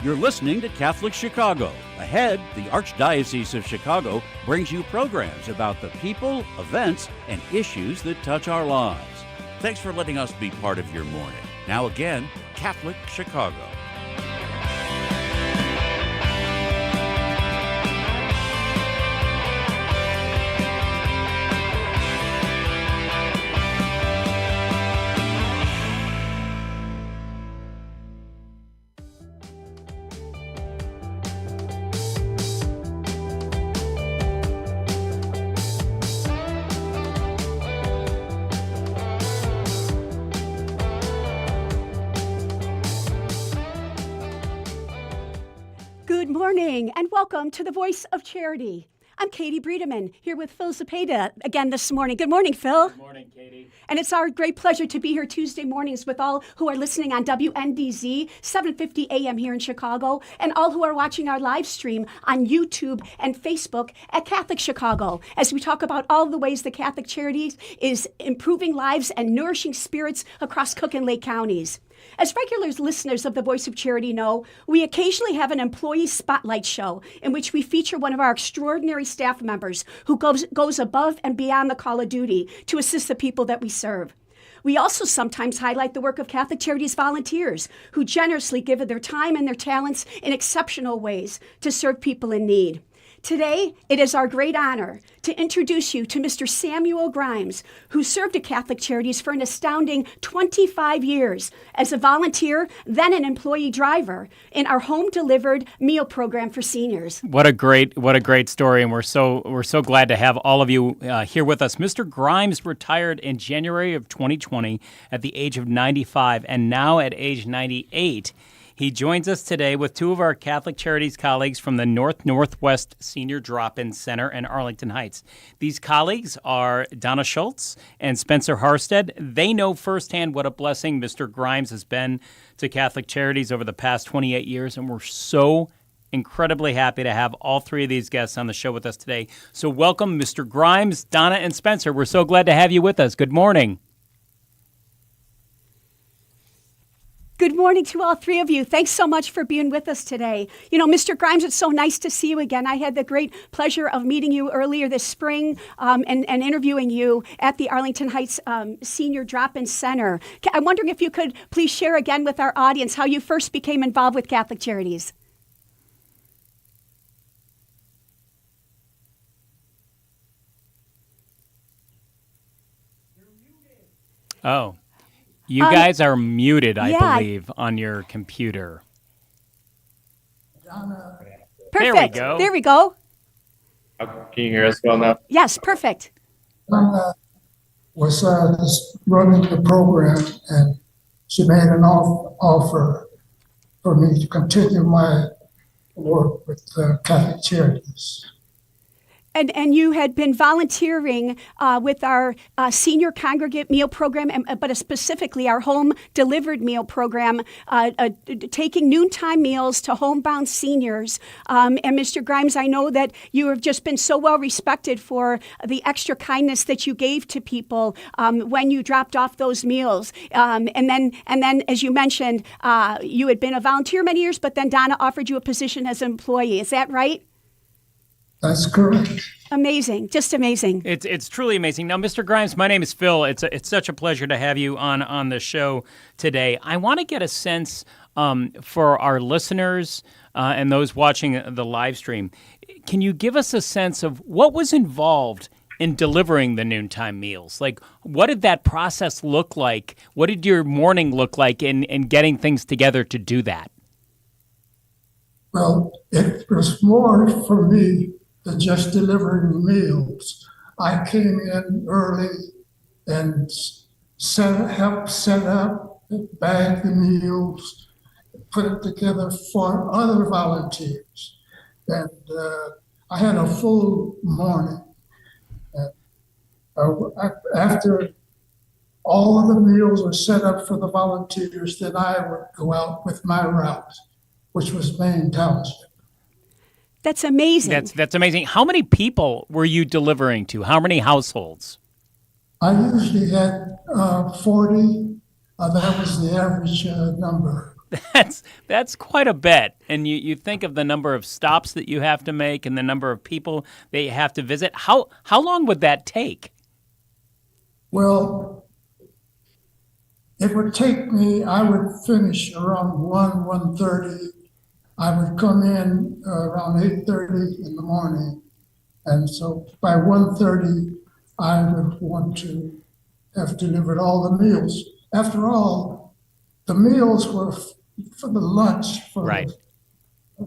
You're listening to Catholic Chicago. Ahead, the Archdiocese of Chicago brings you programs about the people, events, and issues that touch our lives. Thanks for letting us be part of your morning. Now again, Catholic Chicago. Good morning and welcome to the Voice of Charity. I'm Katie Bredemann here with Phil Zepeda again this morning. Good morning, Phil. Good morning, Katie. And it's our great pleasure to be here Tuesday mornings with all who are listening on WNDZ 750 AM here in Chicago and all who are watching our live stream on YouTube and Facebook at Catholic Chicago as we talk about all the ways the Catholic Charities is improving lives and nourishing spirits across Cook and Lake counties. As regular listeners of the Voice of Charity know, we occasionally have an employee spotlight show in which we feature one of our extraordinary staff members who goes above and beyond the call of duty to assist the people that we serve. We also sometimes highlight the work of Catholic Charities volunteers who generously give their time and their talents in exceptional ways to serve people in need. Today, it is our great honor to introduce you to Mr. Samuel Grimes, who served at Catholic Charities for an astounding 25 years as a volunteer, then an employee driver in our home-delivered meal program for seniors. What a great story, and we're so glad to have all of you here with us. Mr. Grimes retired in January of 2020 at the age of 95, and now at age 98. He joins us today with two of our Catholic Charities colleagues from the Northwest Senior Drop-In Center in Arlington Heights. These colleagues are Donna Schultz and Spencer Harstead. They know firsthand what a blessing Mr. Grimes has been to Catholic Charities over the past 28 years, and we're so incredibly happy to have all three of these guests on the show with us today. So welcome, Mr. Grimes, Donna, and Spencer. We're so glad to have you with us. Good morning. Good morning to all three of you. Thanks so much for being with us today. You know, Mr. Grimes, it's so nice to see you again. I had the great pleasure of meeting you earlier this spring and interviewing you at the Arlington Heights Senior Drop-In Center. I'm wondering if you could please share again with our audience how you first became involved with Catholic Charities. Oh. You guys are muted, I believe, on your computer. Perfect. There we go. Can you hear us well now? Yes, perfect. Donna was just running the program, and she made an offer for me to continue my work with Catholic Charities. And you had been volunteering with our senior congregate meal program, but specifically our home-delivered meal program, taking noontime meals to homebound seniors. And Mr. Grimes, I know that you have just been so well respected for the extra kindness that you gave to people when you dropped off those meals. And then, as you mentioned, you had been a volunteer many years, but then Donna offered you a position as an employee. Is that right? That's correct. Amazing, just amazing. It's truly amazing. Now, Mr. Grimes, my name is Phil. It's such a pleasure to have you on the show today. I want to get a sense for our listeners and those watching the live stream. Can you give us a sense of what was involved in delivering the noontime meals? Like, what did that process look like? What did your morning look like in getting things together to do that? Well, it was more for me than just delivering meals. I came in early and helped set up, bag the meals, put it together for other volunteers. And I had a full morning. After all of the meals were set up for the volunteers, then I would go out with my route, which was Main Township. That's amazing. That's amazing. How many people were you delivering to? How many households? I usually had 40. That was the average number. That's quite a bit. And you think of the number of stops that you have to make and the number of people that you have to visit. How long would that take? Well, it would take me, I would finish around 1:30. I would come in around 8:30 in the morning. And so by 1:30, I would want to have delivered all the meals. After all, the meals were for the lunch for Right.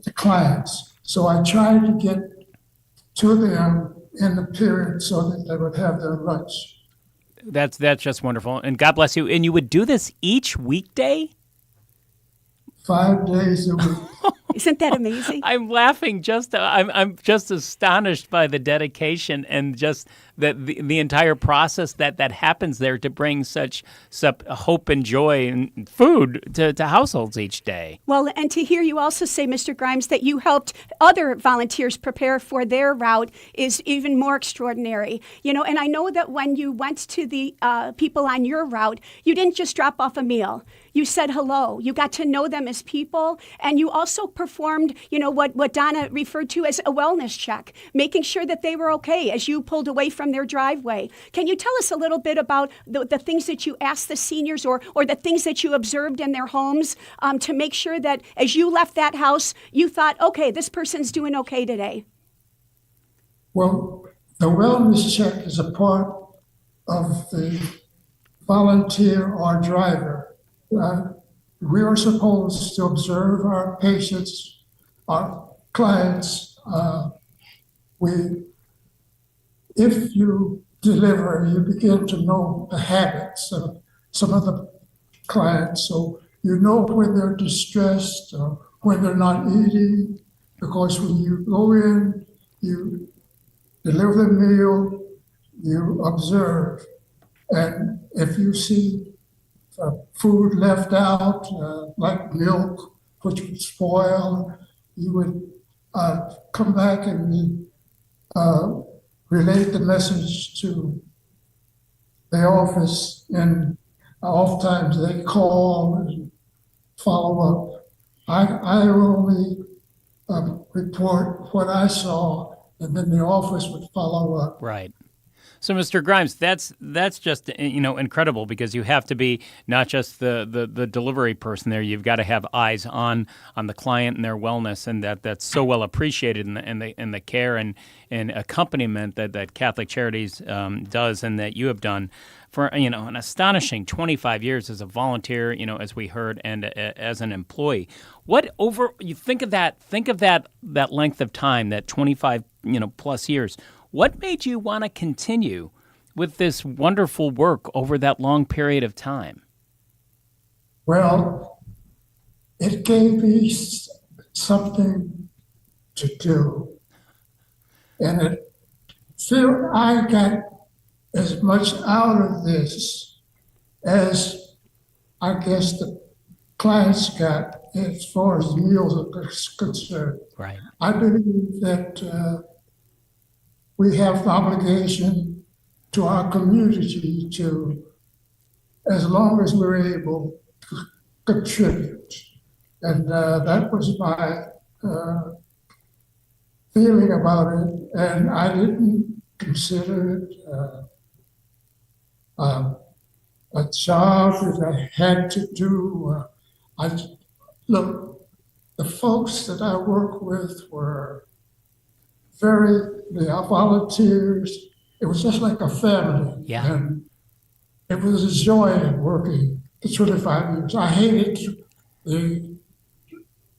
the clients. So I tried to get to them in the period so that they would have their lunch. That's just wonderful. And God bless you. And you would do this each weekday? 5 days a week. Isn't that amazing? I'm laughing I'm just astonished by the dedication and just the entire process that happens there to bring such hope and joy and food to households each day. Well, and to hear you also say, Mr. Grimes, that you helped other volunteers prepare for their route is even more extraordinary. And I know that when you went to the people on your route, you didn't just drop off a meal. You said hello. You got to know them as people, and you also performed, what Donna referred to as a wellness check, making sure that they were okay as you pulled away from their driveway. Can you tell us a little bit about the things that you asked the seniors or the things that you observed in their homes to make sure that as you left that house, you thought, okay, this person's doing okay today? Well, the wellness check is a part of the volunteer or driver. We are supposed to observe our patients, our clients. If you deliver, you begin to know the habits of some of the clients. So you know when they're distressed, or when they're not eating, because when you go in, you deliver the meal, you observe. And if you see food left out, like milk, which would spoil, you would come back and relate the message to the office, and oftentimes they call and follow up. I only report what I saw, and then the office would follow up. Right. So, Mr. Grimes, that's just incredible, because you have to be not just the delivery person there. You've got to have eyes on the client and their wellness, and that's so well appreciated in the care and accompaniment that Catholic Charities does and that you have done for an astonishing 25 years as a volunteer, as we heard, and as an employee. You think of that length of time, that 25 plus years. What made you want to continue with this wonderful work over that long period of time? Well, it gave me something to do. And I got as much out of this as I guess the clients got as far as meals are concerned. Right. I believe that we have the obligation to our community to, as long as we're able, to contribute. And that was my feeling about it. And I didn't consider it a job that I had to do. Look, the folks that I work with were they are volunteers. It was just like a family. Yeah. And it was a joy working for 25 years. I hated the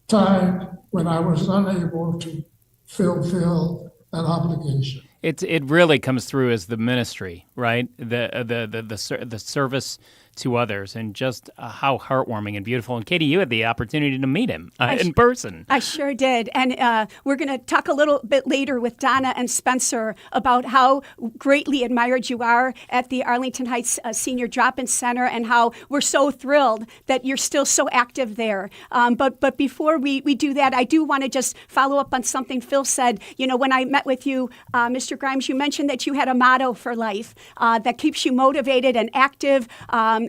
time when I was unable to fulfill that obligation. It really comes through as the ministry, right? The service to others, and just how heartwarming and beautiful. And Katie, you had the opportunity to meet him in person. I sure did. And we're going to talk a little bit later with Donna and Spencer about how greatly admired you are at the Arlington Heights Senior Drop-In Center, and how we're so thrilled that you're still so active there. But before we do that, I do want to just follow up on something Phil said. When I met with you, Mr. Grimes, you mentioned that you had a motto for life that keeps you motivated and active.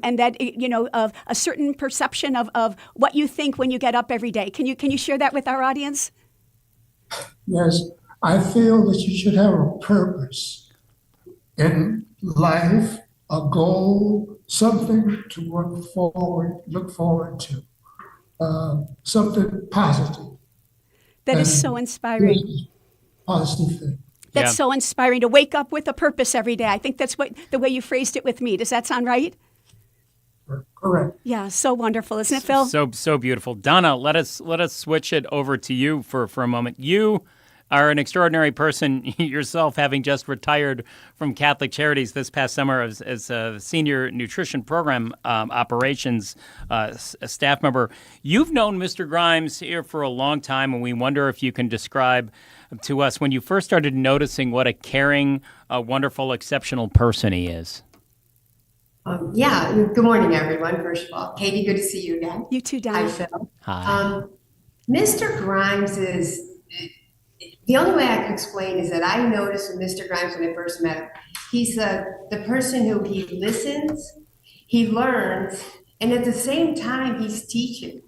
and that, of a certain perception of what you think when you get up every day. Can you share that with our audience? Yes, I feel that you should have a purpose in life, a goal, something to look forward to, something positive. That is so inspiring. Positive thing. That's so inspiring to wake up with a purpose every day. I think that's the way you phrased it with me. Does that sound right? Correct. Yeah, so wonderful, isn't it, Phil? So beautiful. Donna, let us switch it over to you for a moment. You are an extraordinary person yourself, having just retired from Catholic Charities this past summer as a senior nutrition program operations staff member. You've known Mr. Grimes here for a long time, and we wonder if you can describe to us when you first started noticing what a caring, wonderful, exceptional person he is. Good morning, everyone. First of all, Katie, good to see you again. You too, Donna. Hi, Phil. Hi. Mr. Grimes is, the only way I could explain is that I noticed with Mr. Grimes when I first met him, he's the person who he listens, he learns, and at the same time, he's teaching.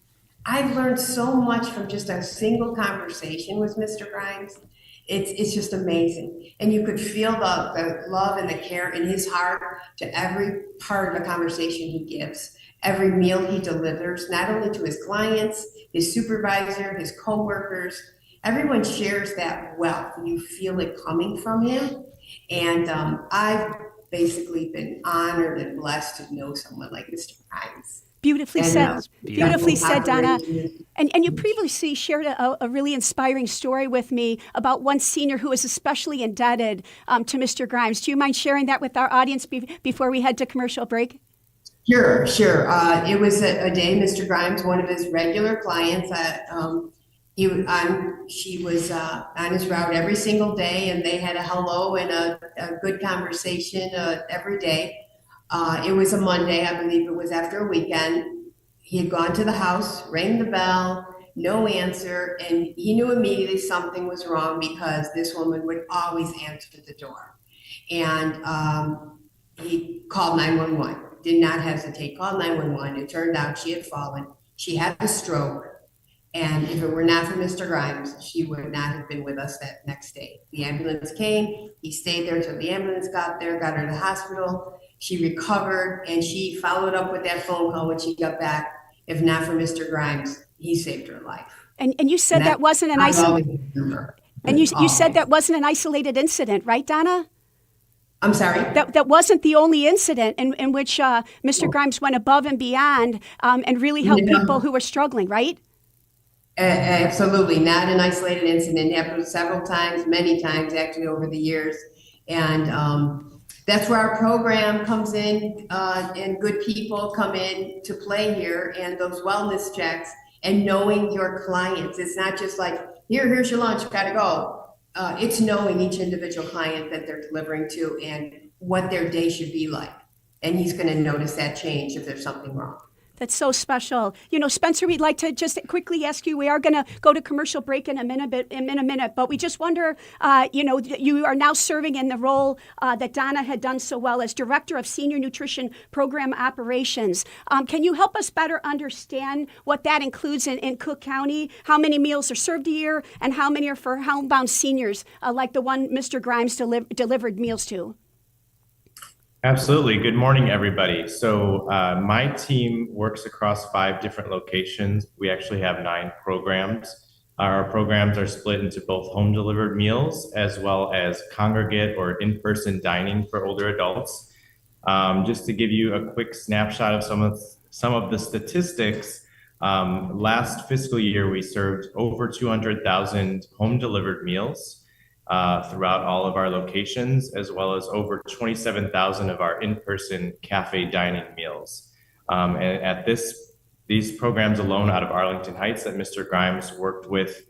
I've learned so much from just a single conversation with Mr. Grimes. It's just amazing. And you could feel the love and the care in his heart to every part of the conversation he gives, every meal he delivers, not only to his clients, his supervisor, his coworkers. Everyone shares that wealth. You feel it coming from him. And I've basically been honored and blessed to know someone like Mr. Grimes. Beautifully said. Beautifully said, Donna. And you Mm-hmm. previously shared a really inspiring story with me about one senior who is especially indebted to Mr. Grimes. Do you mind sharing that with our audience before we head to commercial break? Sure. It was a day Mr. Grimes, one of his regular clients, she was on his route every single day, and they had a hello and a good conversation every day. It was a Monday, I believe it was after a weekend. He had gone to the house, rang the bell, no answer, and he knew immediately something was wrong because this woman would always answer the door. And he called 911, did not hesitate, called 911. It turned out she had fallen. She had a stroke. And if it were not for Mr. Grimes, she would not have been with us that next day. The ambulance came, he stayed there till the ambulance got there, got her to the hospital. She recovered, and she followed up with that phone call when she got back. If not for Mr. Grimes, he saved her life. And you said that wasn't an isolated. And you said that wasn't an isolated incident, right, Donna? I'm sorry? That wasn't the only incident in which Mr. Grimes went above and beyond and really helped people who were struggling, right? Absolutely, not an isolated incident. It happened several times, many times actually over the years. And that's where our program comes in, and good people come in to play here, and those wellness checks and knowing your clients. It's not just like, here's your lunch, gotta go. It's knowing each individual client that they're delivering to and what their day should be like. And he's gonna notice that change if there's something wrong. That's so special. Spencer, we'd like to just quickly ask you, we are going to go to commercial break in a minute, but we just wonder, you are now serving in the role that Donna had done so well as Director of Senior Nutrition Program Operations. Can you help us better understand what that includes in Cook County? How many meals are served a year, and how many are for homebound seniors, like the one Mr. Grimes delivered meals to? Absolutely. Good morning, everybody. So my team works across 5 different locations. We actually have 9 programs. Our programs are split into both home delivered meals as well as congregate or in-person dining for older adults. Just to give you a quick snapshot of some of the statistics, last fiscal year we served over 200,000 home delivered meals throughout all of our locations, as well as over 27,000 of our in-person cafe dining meals. And at these programs alone out of Arlington Heights that Mr. Grimes worked with,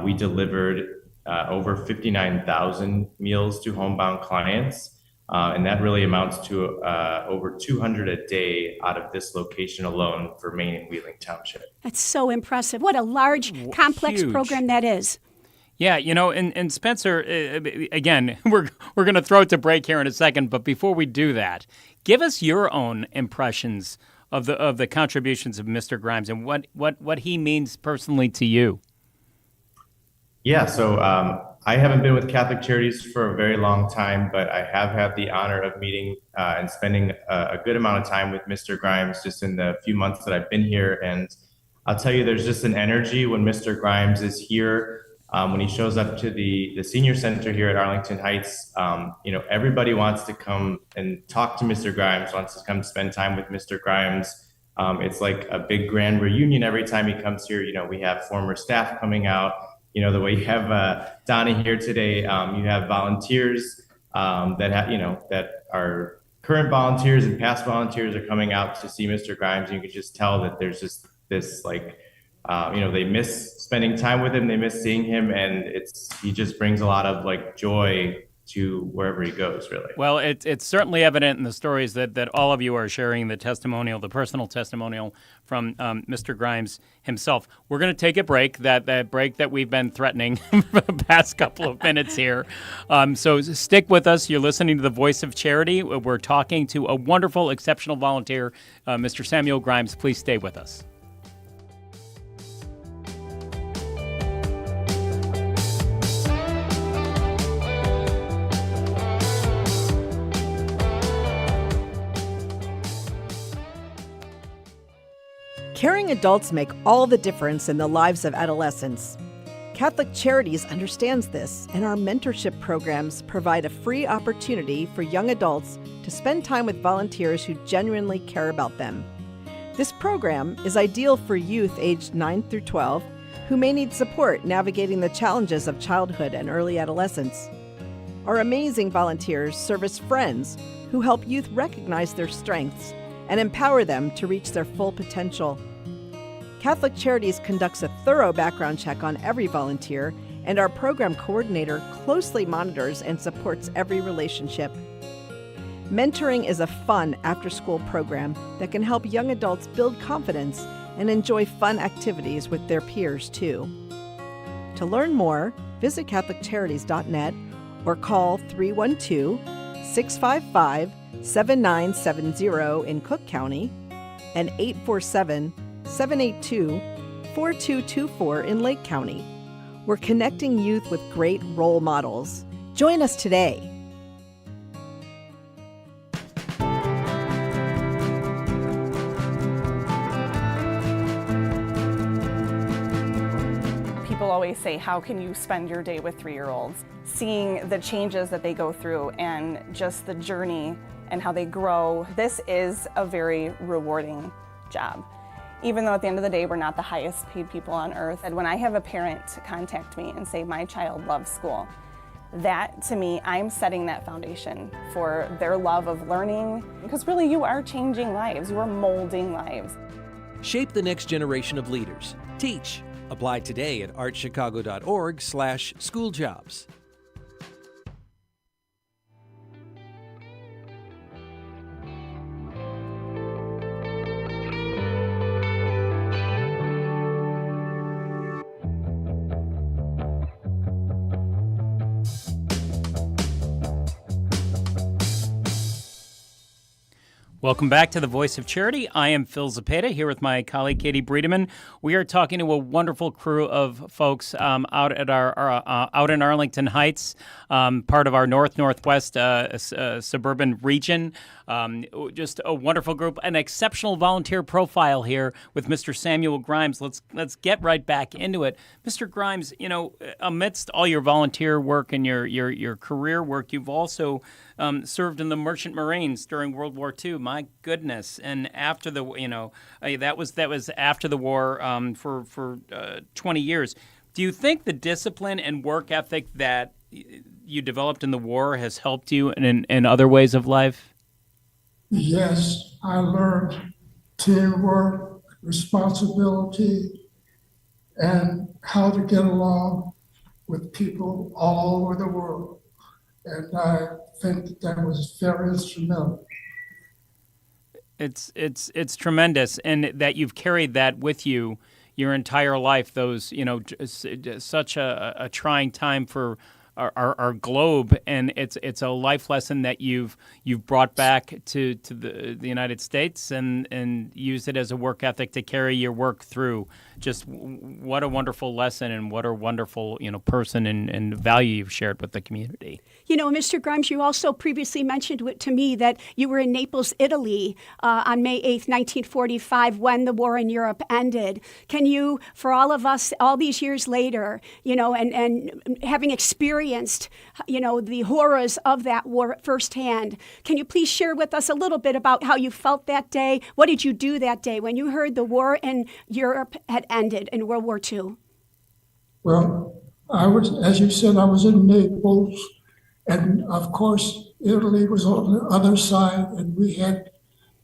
we delivered over 59,000 meals to homebound clients. And that really amounts to over 200 a day out of this location alone for Maine and Wheeling Township. That's so impressive. What a large, complex Huge. program that is. Yeah, and Spencer, again, we're going to throw it to break here in a second, but before we do that, give us your own impressions of the contributions of Mr. Grimes and what he means personally to you. Yeah, so I haven't been with Catholic Charities for a very long time, but I have had the honor of meeting and spending a good amount of time with Mr. Grimes just in the few months that I've been here. And I'll tell you, there's just an energy when Mr. Grimes is here. When he shows up to the senior center here at Arlington Heights, everybody wants to come and talk to Mr. Grimes, wants to come spend time with Mr. Grimes. It's like a big grand reunion every time he comes here. We have former staff coming out. The way you have Donna here today, you have volunteers that are current volunteers and past volunteers are coming out to see Mr. Grimes. And you can just tell that there's just this they miss spending time with him. They miss seeing him. And he just brings a lot of joy to wherever he goes, really. Well, it's certainly evident in the stories that all of you are sharing, the personal testimonial from Mr. Grimes himself. We're going to take a break, that break that we've been threatening for the past couple of minutes here. So stick with us. You're listening to The Voice of Charity. We're talking to a wonderful, exceptional volunteer, Mr. Samuel Grimes. Please stay with us. Caring adults make all the difference in the lives of adolescents. Catholic Charities understands this, and our mentorship programs provide a free opportunity for young adults to spend time with volunteers who genuinely care about them. This program is ideal for youth aged 9 through 12 who may need support navigating the challenges of childhood and early adolescence. Our amazing volunteers serve as friends who help youth recognize their strengths and empower them to reach their full potential. Catholic Charities conducts a thorough background check on every volunteer, and our program coordinator closely monitors and supports every relationship. Mentoring is a fun after-school program that can help young adults build confidence and enjoy fun activities with their peers, too. To learn more, visit CatholicCharities.net or call 312-655-7970 in Cook County and 847-782-4224 in Lake County. We're connecting youth with great role models. Join us today. People always say, how can you spend your day with 3-year-olds? Seeing the changes that they go through and just the journey and how they grow, this is a very rewarding job. Even though at the end of the day, we're not the highest paid people on earth. And when I have a parent contact me and say, my child loves school, that to me, I'm setting that foundation for their love of learning. Because really, you are changing lives. You are molding lives. Shape the next generation of leaders. Teach. Apply today at archchicago.org/schooljobs. Welcome back to The Voice of Charity. I am Phil Zepeda here with my colleague Katie Bredemann. We are talking to a wonderful crew of folks out in Arlington Heights, part of our northwest suburban region. Just a wonderful group, an exceptional volunteer profile here with Mr. Samuel Grimes. Let's get right back into it. Mr. Grimes, amidst all your volunteer work and your career work, you've also served in the Merchant Marines during World War II. My goodness! And after the, that was after the war for 20 years. Do you think the discipline and work ethic that you developed in the war has helped you in other ways of life? Yes, I learned teamwork, responsibility, and how to get along with people all over the world. And I think that was very instrumental. It's tremendous, and that you've carried that with you, your entire life, those, such a trying time for our globe, and it's a life lesson that you've brought back to the United States and used it as a work ethic to carry your work through. Just what a wonderful lesson, and what a wonderful person and value you've shared with the community. Mr. Grimes, you also previously mentioned to me that you were in Naples, Italy on May 8th, 1945, when the war in Europe ended. Can you, for all of us, all these years later, and having experienced, the horrors of that war firsthand, can you please share with us a little bit about how you felt that day? What did you do that day when you heard the war in Europe had ended in World War II? Well, as you said, I was in Naples. And of course, Italy was on the other side, and we had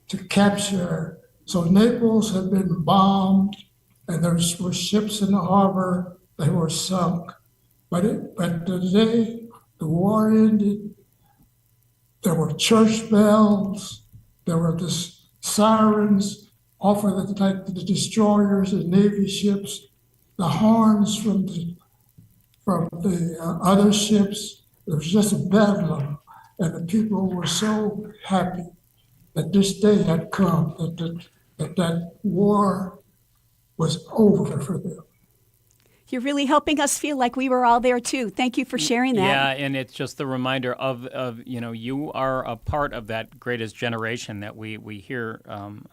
to capture. So Naples had been bombed, and there were ships in the harbor. They were sunk. But the day the war ended, there were church bells. There were the sirens off of the destroyers and Navy ships, the horns from the other ships. It was just a bedlam, and the people were so happy that this day had come, that war was over for them. You're really helping us feel like we were all there too. Thank you for sharing that. Yeah, and it's just the reminder of you are a part of that greatest generation that we hear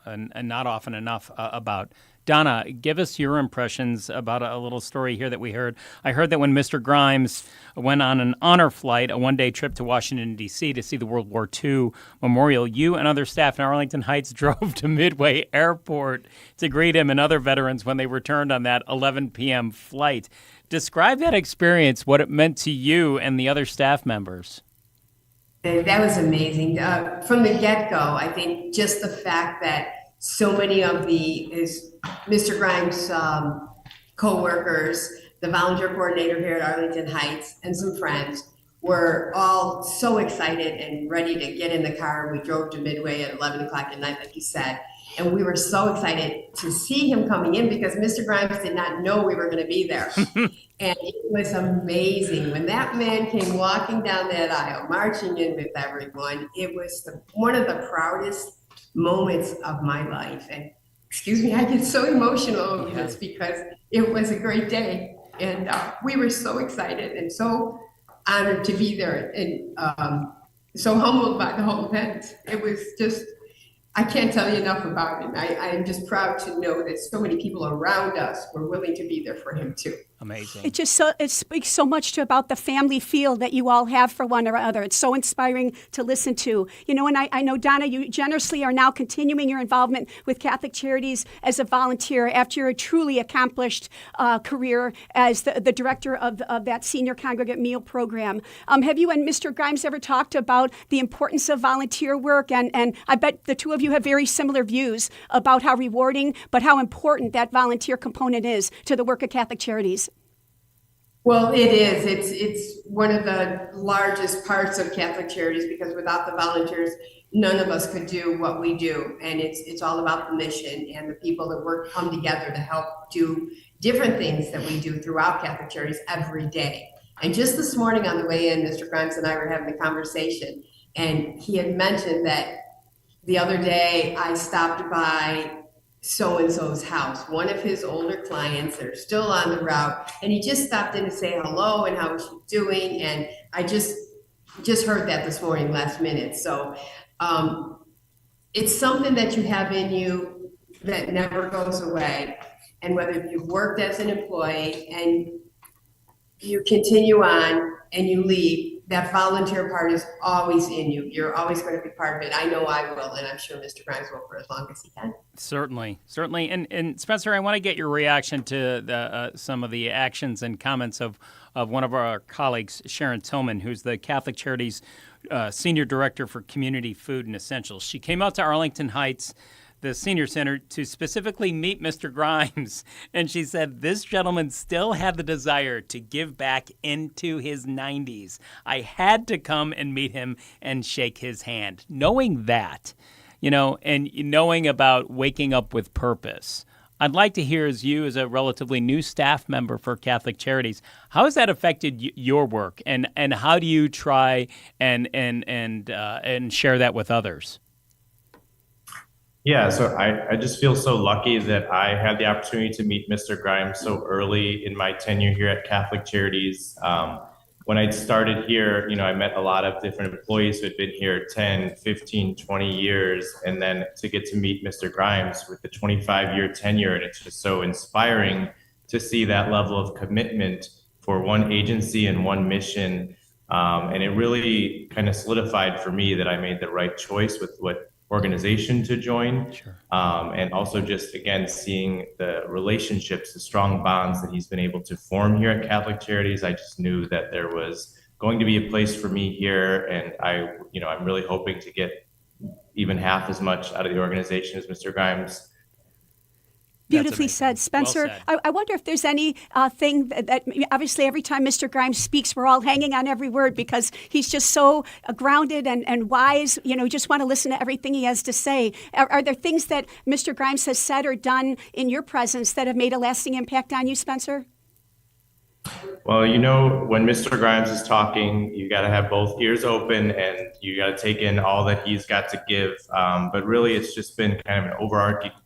and not often enough about. Donna, give us your impressions about a little story here that we heard. I heard that when Mr. Grimes went on an honor flight, a one-day trip to Washington, D.C. to see the World War II memorial, you and other staff in Arlington Heights drove to Midway Airport to greet him and other veterans when they returned on that 11 p.m. flight. Describe that experience, what it meant to you and the other staff members. That was amazing. From the get-go, I think just the fact that so many of Mr. Grimes' co-workers, the volunteer coordinator here at Arlington Heights, and some friends were all so excited and ready to get in the car. We drove to Midway at 11 o'clock at night, like you said, and we were so excited to see him coming in because Mr. Grimes did not know we were going to be there. And it was amazing. When that man came walking down that aisle, marching in with everyone, it was one of the proudest moments of my life. And excuse me, I get so emotional over this because it was a great day. And we were so excited and so honored to be there, and so humbled by the whole event. It was just, I can't tell you enough about it. I'm just proud to know that so many people around us were willing to be there for him too. Amazing. It speaks so much about the family feel that you all have for one another. It's so inspiring to listen to. And I know, Donna, you generously are now continuing your involvement with Catholic Charities as a volunteer after your truly accomplished career as the director of that senior congregate meal program. Have you and Mr. Grimes ever talked about the importance of volunteer work? And I bet the two of you have very similar views about how rewarding but how important that volunteer component is to the work of Catholic Charities. Well, it is. It's one of the largest parts of Catholic Charities because without the volunteers, none of us could do what we do. And it's all about the mission and the people that come together to help do different things that we do throughout Catholic Charities every day. And just this morning on the way in, Mr. Grimes and I were having a conversation, and he had mentioned that the other day I stopped by so-and-so's house, one of his older clients that are still on the route, and he just stopped in to say hello and how is she doing, and I just heard that this morning, last minute. So it's something that you have in you that never goes away, and whether you've worked as an employee and you continue on and you leave, that volunteer part is always in you. You're always going to be part of it. I know I will, and I'm sure Mr. Grimes will for as long as he can. Certainly. And Spencer, I want to get your reaction to some of the actions and comments of one of our colleagues, Sharon Tillman, who's the Catholic Charities Senior Director for Community Food and Essentials. She came out to Arlington Heights, the Senior Center, to specifically meet Mr. Grimes. And she said, this gentleman still had the desire to give back into his 90s. I had to come and meet him and shake his hand. Knowing that, and knowing about waking up with purpose, I'd like to hear, as you, as a relatively new staff member for Catholic Charities, how has that affected your work, and how do you try and share that with others? Yeah, so I just feel so lucky that I had the opportunity to meet Mr. Grimes so early in my tenure here at Catholic Charities. When I started here, I met a lot of different employees who had been here 10, 15, 20 years. And then to get to meet Mr. Grimes with the 25-year tenure, and it's just so inspiring to see that level of commitment for one agency and one mission. And it really kind of solidified for me that I made the right choice with what organization to join. Sure. And also just, again, seeing the relationships, the strong bonds that he's been able to form here at Catholic Charities. I just knew that there was going to be a place for me here. And I'm really hoping to get even half as much out of the organization as Mr. Grimes. Beautifully said, Spencer. Well said. I wonder if there's any thing that obviously every time Mr. Grimes speaks, we're all hanging on every word because he's just so grounded and wise. Just want to listen to everything he has to say. Are there things that Mr. Grimes has said or done in your presence that have made a lasting impact on you, Spencer? Well, when Mr. Grimes is talking, you got to have both ears open and you got to take in all that he's got to give. But really, it's just been kind of an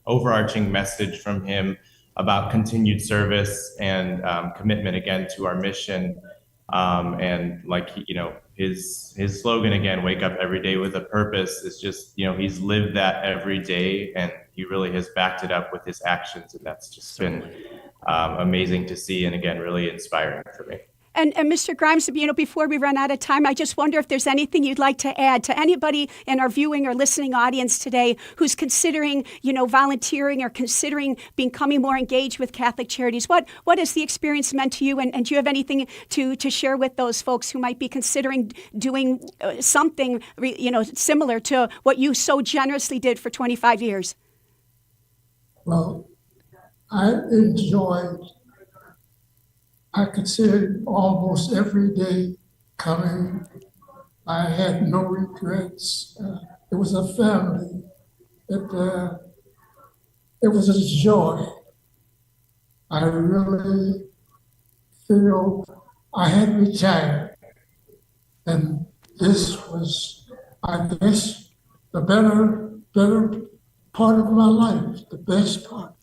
overarching message from him about continued service and commitment again to our mission. And like, his slogan again, "Wake up every day with a purpose," is just, he's lived that every day, and he really has backed it up with his actions, and that's just been amazing to see, and again, really inspiring for me. And Mr. Grimes, before we run out of time, I just wonder if there's anything you'd like to add to anybody in our viewing or listening audience today who's considering, volunteering or considering becoming more engaged with Catholic Charities. What has the experience meant to you? And do you have anything to share with those folks who might be considering doing something, similar to what you so generously did for 25 years? Well, I could see it almost every day coming. I had no regrets. It was a family. It was a joy. I really feel I had retired. And this was, I guess, the better part of my life, the best part.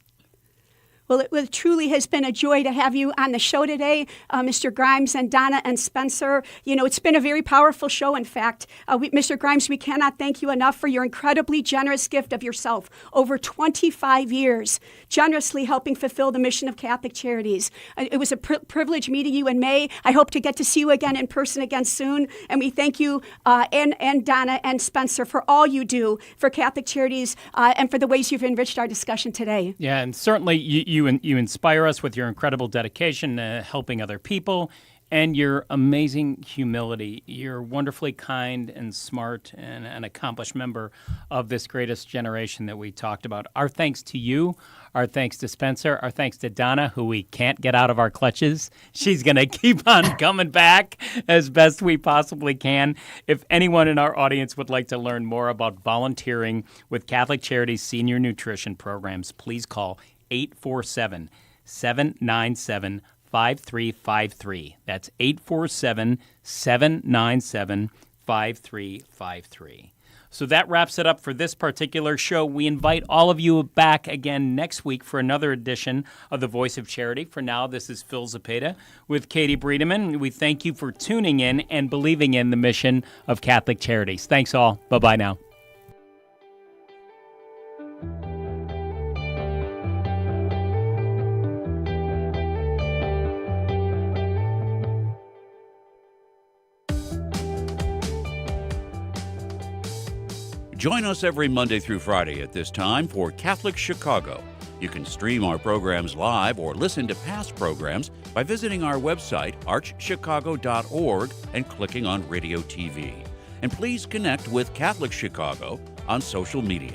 Well, it truly has been a joy to have you on the show today, Mr. Grimes and Donna and Spencer. It's been a very powerful show, in fact. Mr. Grimes, we cannot thank you enough for your incredibly generous gift of yourself over 25 years, generously helping fulfill the mission of Catholic Charities. It was a privilege meeting you in May. I hope to get to see you again in person again soon. And we thank you and Donna and Spencer for all you do for Catholic Charities and for the ways you've enriched our discussion today. Yeah, and certainly you inspire us with your incredible dedication to helping other people and your amazing humility. You're wonderfully kind and smart and an accomplished member of this greatest generation that we talked about. Our thanks to you. Our thanks to Spencer. Our thanks to Donna, who we can't get out of our clutches. She's going to keep on coming back as best we possibly can. If anyone in our audience would like to learn more about volunteering with Catholic Charities Senior Nutrition Programs, please call 847-797-5353. That's 847-797-5353. So that wraps it up for this particular show. We invite all of you back again next week for another edition of The Voice of Charity. For now, this is Phil Zepeda with Katie Bredemann. We thank you for tuning in and believing in the mission of Catholic Charities. Thanks all. Bye-bye now. Join us every Monday through Friday at this time for Catholic Chicago. You can stream our programs live or listen to past programs by visiting our website, archchicago.org, and clicking on Radio TV. And please connect with Catholic Chicago on social media.